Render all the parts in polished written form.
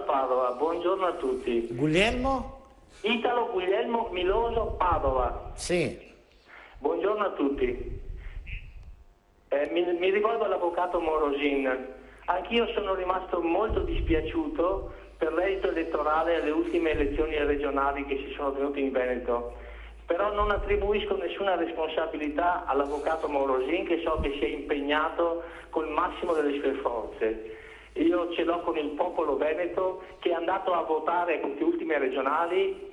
Padova, buongiorno a tutti. Guglielmo? Italo Guglielmo Miloso Padova. Sì. Buongiorno a tutti. Mi rivolgo all'avvocato Morosin. Anch'io sono rimasto molto dispiaciuto per l'esito elettorale alle ultime elezioni regionali che si sono tenute in Veneto. Però non attribuisco nessuna responsabilità all'avvocato Morosin, che so che si è impegnato col massimo delle sue forze. Io ce l'ho con il popolo veneto che è andato a votare a queste ultime regionali,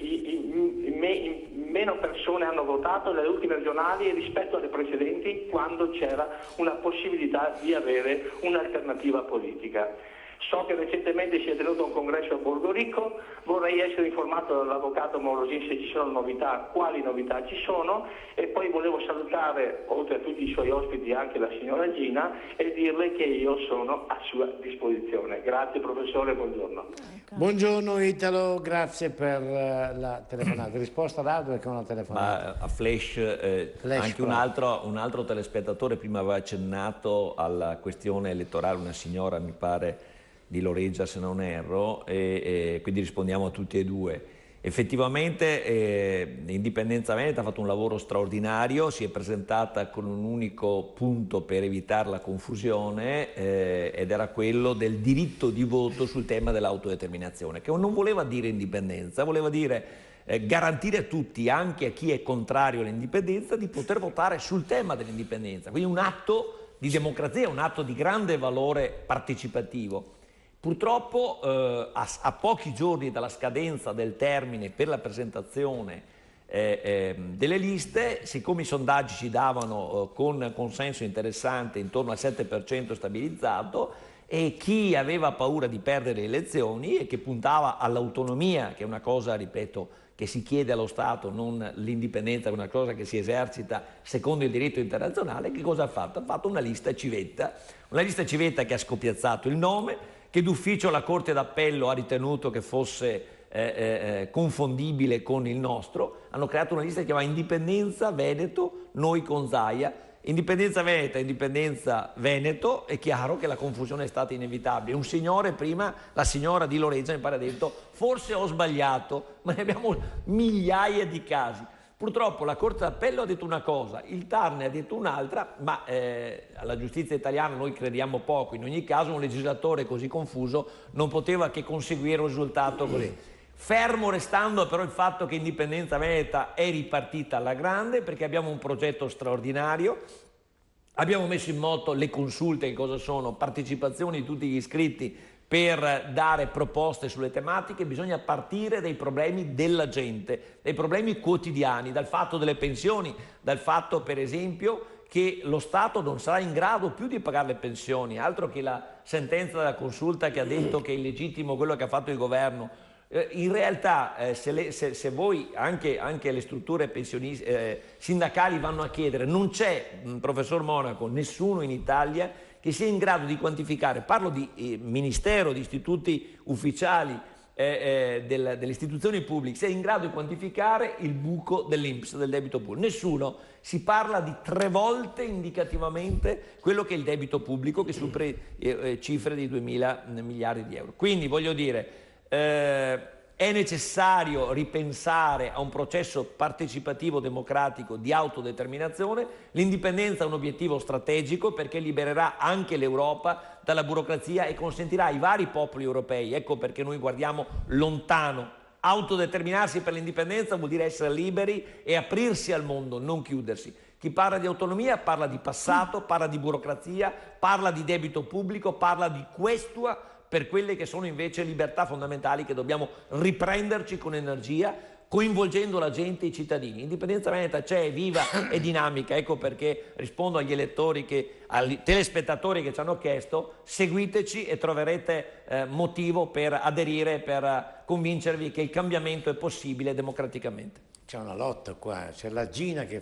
meno persone hanno votato nelle ultime regionali rispetto alle precedenti, quando c'era una possibilità di avere un'alternativa politica. So che recentemente si è tenuto un congresso a Borgoricco, vorrei essere informato dall'avvocato Morosin se ci sono novità, quali novità ci sono, e poi volevo salutare, oltre a tutti i suoi ospiti, anche la signora Gina e dirle che io sono a sua disposizione. Grazie professore, buongiorno. Buongiorno Italo, grazie per la telefonata. Risposta radio perché una telefonata? Ma a Flash, anche un altro telespettatore prima aveva accennato alla questione elettorale, una signora mi pare di Loreggia se non erro, e quindi rispondiamo a tutti e due. Effettivamente Indipendenza Veneta ha fatto un lavoro straordinario, si è presentata con un unico punto per evitare la confusione ed era quello del diritto di voto sul tema dell'autodeterminazione, che non voleva dire indipendenza, voleva dire garantire a tutti, anche a chi è contrario all'indipendenza, di poter votare sul tema dell'indipendenza, quindi un atto di democrazia, un atto di grande valore partecipativo. Purtroppo a pochi giorni dalla scadenza del termine per la presentazione delle liste, siccome i sondaggi ci davano con consenso interessante intorno al 7% stabilizzato, e chi aveva paura di perdere le elezioni e che puntava all'autonomia, che è una cosa, ripeto, che si chiede allo Stato, non l'indipendenza, è una cosa che si esercita secondo il diritto internazionale, che cosa ha fatto? Ha fatto una lista civetta che ha scopiazzato il nome, che d'ufficio la Corte d'Appello ha ritenuto che fosse confondibile con il nostro. Hanno creato una lista che si chiama Indipendenza Veneto, noi con Zaia. Indipendenza Veneta, Indipendenza Veneto, è chiaro che la confusione è stata inevitabile. Un signore prima, la signora di Loreggia, mi pare ha detto forse ho sbagliato, ma ne abbiamo migliaia di casi. Purtroppo la Corte d'Appello ha detto una cosa, il TAR ne ha detto un'altra, ma alla giustizia italiana noi crediamo poco. In ogni caso un legislatore così confuso non poteva che conseguire un risultato così. Fermo restando però il fatto che Indipendenza Veneta è ripartita alla grande, perché abbiamo un progetto straordinario, abbiamo messo in moto le consulte, che cosa sono? Partecipazioni di tutti gli iscritti per dare proposte sulle tematiche. Bisogna partire dai problemi della gente, dai problemi quotidiani, dal fatto delle pensioni, dal fatto per esempio che lo Stato non sarà in grado più di pagare le pensioni, altro che la sentenza della consulta che ha detto che è illegittimo quello che ha fatto il governo. In realtà se voi anche le strutture sindacali vanno a chiedere, non c'è, professor Monaco, nessuno in Italia che sia in grado di quantificare, parlo di ministero, di istituti ufficiali, delle istituzioni pubbliche, sia in grado di quantificare il buco dell'INPS, del debito pubblico. Nessuno. Si parla di 3 volte indicativamente quello che è il debito pubblico, che supera cifre di 2.000 miliardi di euro. Quindi voglio dire, è necessario ripensare a un processo partecipativo democratico di autodeterminazione. L'indipendenza è un obiettivo strategico perché libererà anche l'Europa dalla burocrazia e consentirà ai vari popoli europei, ecco perché noi guardiamo lontano. Autodeterminarsi per l'indipendenza vuol dire essere liberi e aprirsi al mondo, non chiudersi. Chi parla di autonomia parla di passato, parla di burocrazia, parla di debito pubblico, parla di questua per quelle che sono invece libertà fondamentali che dobbiamo riprenderci con energia, coinvolgendo la gente, i cittadini. Indipendenza Veneta c'è, è viva, è dinamica, ecco perché rispondo agli elettori, agli telespettatori che ci hanno chiesto, seguiteci e troverete motivo per aderire, per convincervi che il cambiamento è possibile democraticamente. C'è una lotta qua, c'è la Gina che